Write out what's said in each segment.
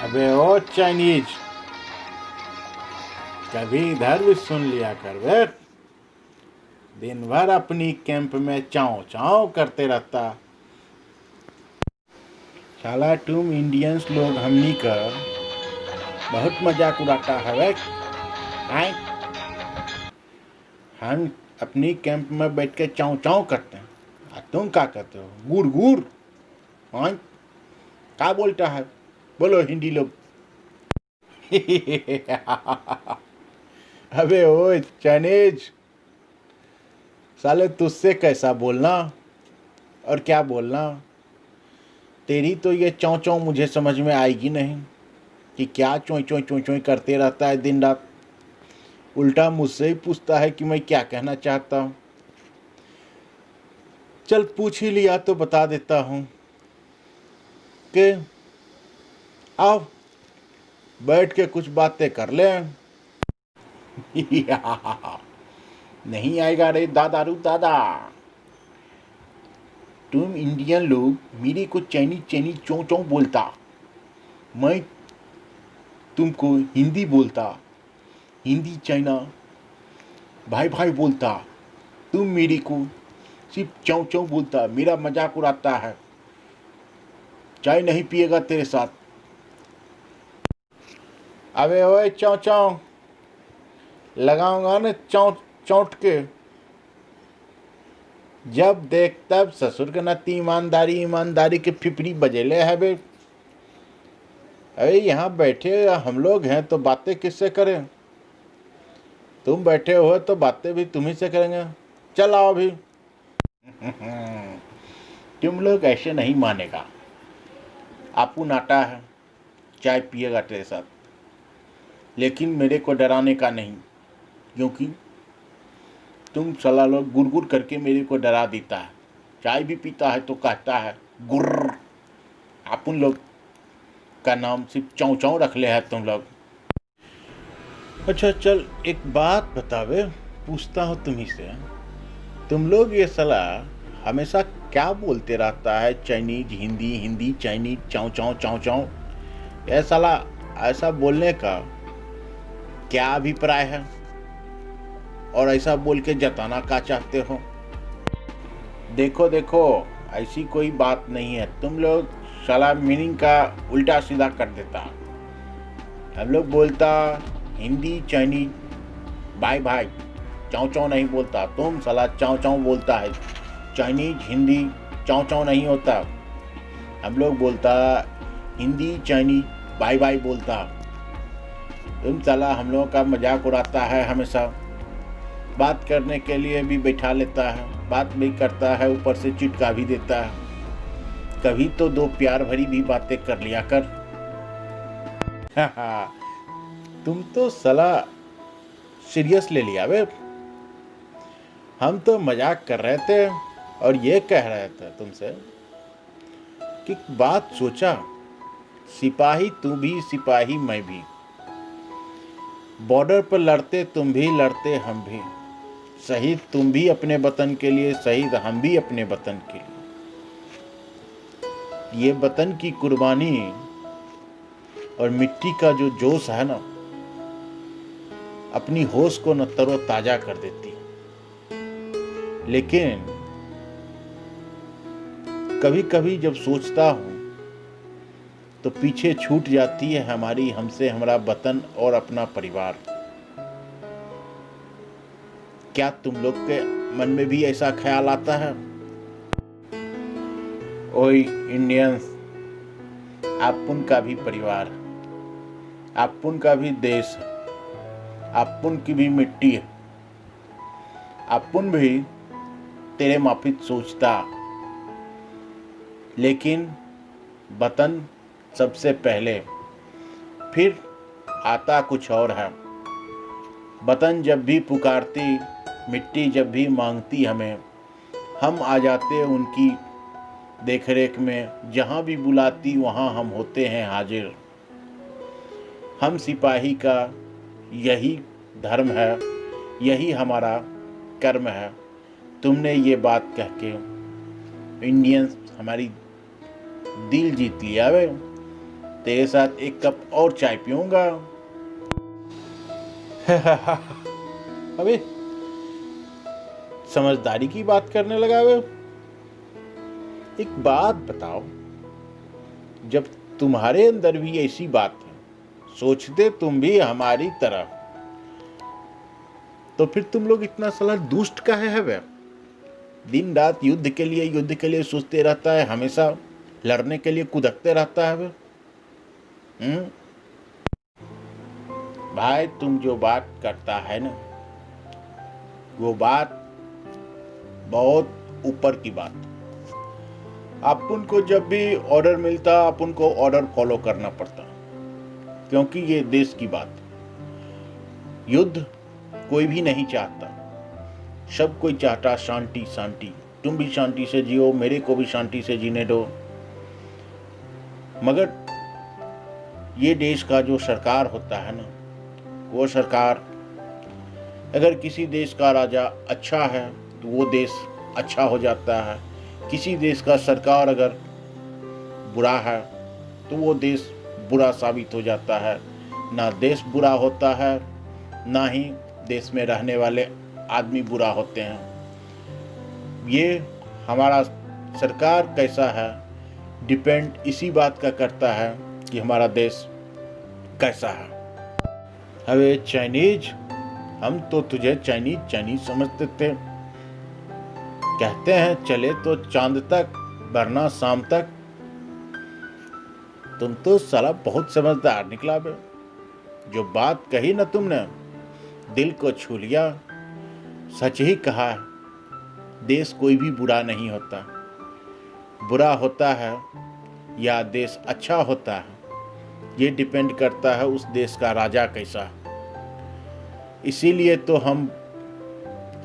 अबे ओ चाइनीज, कभी इधर भी सुन लिया कर बे। दिन भर अपनी कैंप में चाव चाव करते रहता। साला तुम इंडियंस लोग हमनी का बहुत मजाक उड़ाता है बे। आए, हम अपनी कैंप में बैठ के चाव चाव करते हैं, तुम क्या करते हो? गुड़ गुड़। हाँ, क्या बोलता है? बोलो हिंदी लोग। अबे ओ चाइनीज, साले तुझसे कैसा बोलना और क्या बोलना। तेरी तो ये चौं चौं मुझे समझ में आएगी नहीं कि क्या चोई चोई चोई चोई करते रहता है दिन रात। उल्टा मुझसे ही पूछता है कि मैं क्या कहना चाहता हूँ। चल पूछ ही लिया तो बता देता हूँ कि आओ बैठ के कुछ बातें कर ले। नहीं आएगा रे दादारू दादा। तुम इंडियन लोग मेरे को चाइनीज चाइनीज चों चों बोलता, मैं तुमको हिंदी बोलता, हिंदी चाइना भाई भाई बोलता। तुम मेरे को सिर्फ चौं चौं बोलता, मेरा मजाक उड़ाता है। चाय नहीं पिएगा तेरे साथ। अबे ओए चौं चौं, लगाऊंगा ना चौंट चौंट के। जब देख तब ससुर के नाती ईमानदारी ईमानदारी के फिफड़ी बजेले है बे। अरे यहाँ बैठे हम लोग हैं तो बातें किससे करें? तुम बैठे हो तो बातें भी तुम्ही से करेंगे। चल आओ अभी। तुम लोग ऐसे नहीं मानेगा। आपू नाटा है, चाय पिएगा तेरे साथ, लेकिन मेरे को डराने का नहीं, क्योंकि तुम साला लोग गुर गुर करके मेरे को डरा देता है। चाय भी पीता है तो कहता है गुर्र। अपन लोग का नाम सिर्फ चौं चौं रख ले है तुम लोग। अच्छा चल एक बात बतावे, पूछता हूँ तुम्ही से। तुम लोग ये साला हमेशा क्या बोलते रहता है? चाइनीज हिंदी, हिंदी चाइनीज, चाव चाव चाव चाव। ये साला ऐसा बोलने का क्या अभिप्राय है और ऐसा बोल के जताना क्या चाहते हो? देखो देखो, ऐसी कोई बात नहीं है। तुम लोग साला मीनिंग का उल्टा सीधा कर देता। हम लोग बोलता हिंदी चाइनीज भाई भाई, चाव चाव नहीं बोलता। तुम साला चाव चाव बोलता है। चाइनीज हिंदी चाव चाव नहीं होता। हम लोग बोलता हिंदी चाइनीज बाय बाय बोलता। तुम साला हम लोगों का मजाक उड़ाता है हमेशा। बात करने के लिए भी बैठा लेता है, बात भी करता है, ऊपर से चिटका भी देता है। कभी तो दो प्यार भरी भी बातें कर लिया कर। तुम तो साला सीरियस ले लिया बे। हम तो मजाक कर रहे थे और ये कह रहे थे तुमसे कि बात सोचा, सिपाही तू भी सिपाही मैं भी, बॉर्डर पर लड़ते तुम भी लड़ते हम भी, शहीद तुम भी अपने वतन के लिए, शहीद हम भी अपने वतन के लिए। ये वतन की कुर्बानी और मिट्टी का जो जोश है ना, अपनी होश को न तरोताजा कर देती है। लेकिन कभी कभी जब सोचता हूं तो पीछे छूट जाती है हमारी, हमसे हमारा वतन और अपना परिवार। क्या तुम लोग के मन में भी ऐसा ख्याल आता है? ओए इंडियंस, अपन का भी परिवार, अपन का भी देश है, अपन की भी मिट्टी है। अपन भी तेरे माफिक सोचता, लेकिन वतन सबसे पहले, फिर आता कुछ और है। वतन जब भी पुकारती, मिट्टी जब भी मांगती हमें, हम आ जाते उनकी देखरेख में। जहाँ भी बुलाती वहाँ हम होते हैं हाजिर। हम सिपाही का यही धर्म है, यही हमारा कर्म है। तुमने ये बात कह के इंडियंस हमारी दिल जीत लिया वे। तेरे साथ एक कप और चाय पीऊंगा। अबे समझदारी की बात करने लगा वे। एक बात बताओ, जब तुम्हारे अंदर भी ऐसी बात है, सोचते तुम भी हमारी तरह, तो फिर तुम लोग इतना साला दुष्ट काहे है वे? दिन रात युद्ध के लिए सोचते रहता है, हमेशा लड़ने के लिए कुदकते रहता है वे। भाई तुम जो बात करता है ना, वो बात बहुत ऊपर की बात। अपन को जब भी ऑर्डर मिलता, अपन को ऑर्डर फॉलो करना पड़ता, क्योंकि ये देश की बात। युद्ध कोई भी नहीं चाहता, सब कोई चाहता शांति शांति। तुम भी शांति से जियो, मेरे को भी शांति से जीने दो। मगर ये देश का जो सरकार होता है ना, वो सरकार, अगर किसी देश का राजा अच्छा है तो वो देश अच्छा हो जाता है। किसी देश का सरकार अगर बुरा है तो वो देश बुरा साबित हो जाता है। ना देश बुरा होता है, ना ही देश में रहने वाले आदमी बुरा होते हैं। ये हमारा सरकार कैसा है डिपेंड इसी बात का करता है कि हमारा देश कैसा है। अबे चाइनीज, हम तो तुझे चाइनीज समझते थे। कहते हैं चले तो चांद तक, वरना शाम तक। तुम तो साला बहुत समझदार निकला बे। जो बात कही ना तुमने, दिल को छू लिया। सच ही कहा है, देश कोई भी बुरा नहीं होता। बुरा होता है या देश अच्छा होता है, ये डिपेंड करता है उस देश का राजा कैसा है। इसीलिए तो हम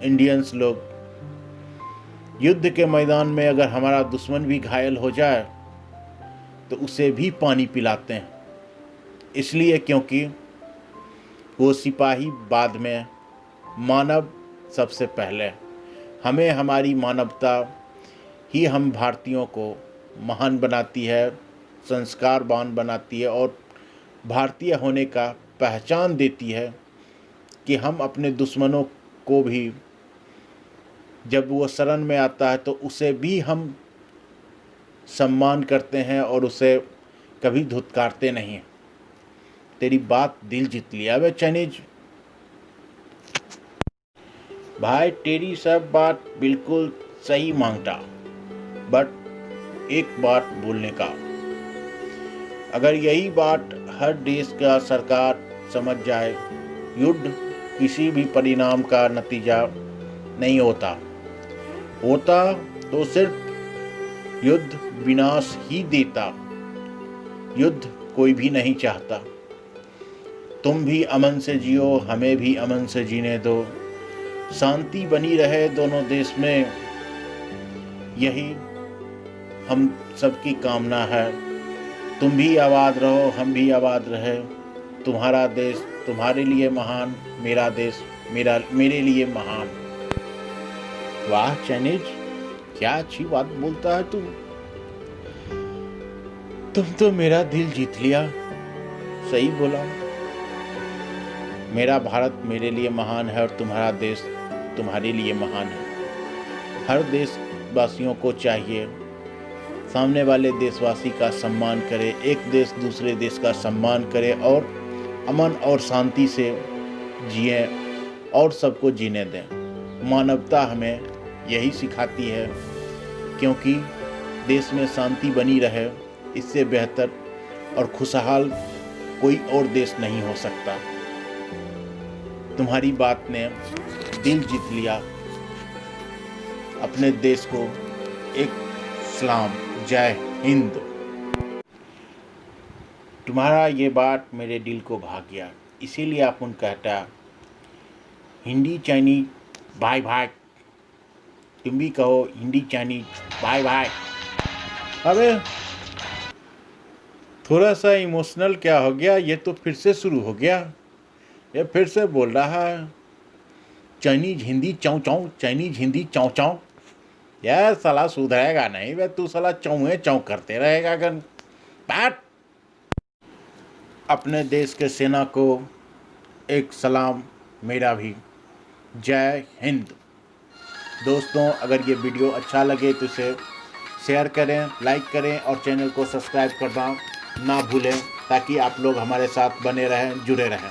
इंडियंस लोग युद्ध के मैदान में अगर हमारा दुश्मन भी घायल हो जाए तो उसे भी पानी पिलाते हैं। इसलिए क्योंकि वो सिपाही बाद में, मानव सबसे पहले। हमें हमारी मानवता ही हम भारतीयों को महान बनाती है, संस्कारवान बनाती है और भारतीय होने का पहचान देती है कि हम अपने दुश्मनों को भी, जब वो शरण में आता है तो उसे भी हम सम्मान करते हैं और उसे कभी धुतकारते नहीं। तेरी बात दिल जीत लिया वे चाइनीज भाई। तेरी सब बात बिल्कुल सही मांगता, बट एक बात बोलने का, अगर यही बात हर देश का सरकार समझ जाए, युद्ध किसी भी परिणाम का नतीजा नहीं होता तो सिर्फ युद्ध विनाश ही देता। युद्ध कोई भी नहीं चाहता। तुम भी अमन से जियो, हमें भी अमन से जीने दो, शांति बनी रहे दोनों देश में, यही हम सबकी कामना है। तुम भी आबाद रहो, हम भी आबाद रहे। तुम्हारा देश तुम्हारे लिए महान, मेरा देश मेरे लिए महान। वाह चाइनीज, क्या अच्छी बात बोलता है तुम तो मेरा दिल जीत लिया। सही बोला। मेरा भारत मेरे लिए महान है और तुम्हारा देश तुम्हारे लिए महान है। हर देशवासियों को चाहिए सामने वाले देशवासी का सम्मान करे, एक देश दूसरे देश का सम्मान करे और अमन और शांति से जिए और सबको जीने दें। मानवता हमें यही सिखाती है, क्योंकि देश में शांति बनी रहे, इससे बेहतर और खुशहाल कोई और देश नहीं हो सकता। तुम्हारी बात ने दिल जीत लिया। अपने देश को एक सलाम, जय हिंद। तुम्हारा ये बात मेरे दिल को भा गया। इसीलिए अपन कहता हिंदी चाइनीज भाई भाई। तुम भी कहो हिंदी चाइनीज भाई भाई। अबे थोड़ा सा इमोशनल क्या हो गया? ये तो फिर से शुरू हो गया। ये फिर से बोल रहा है चाइनीज हिंदी चाँव चाँव, चाइनीज हिंदी चाँव चाँव। यार साला सुधरेगा नहीं बे तू, साला चौं चौं करते रहेगा। बैठ। अपने देश के सेना को एक सलाम मेरा भी। जय हिंद। दोस्तों, अगर ये वीडियो अच्छा लगे तो इसे शेयर करें, लाइक करें और चैनल को सब्सक्राइब करना ना भूलें, ताकि आप लोग हमारे साथ बने रहें, जुड़े रहें।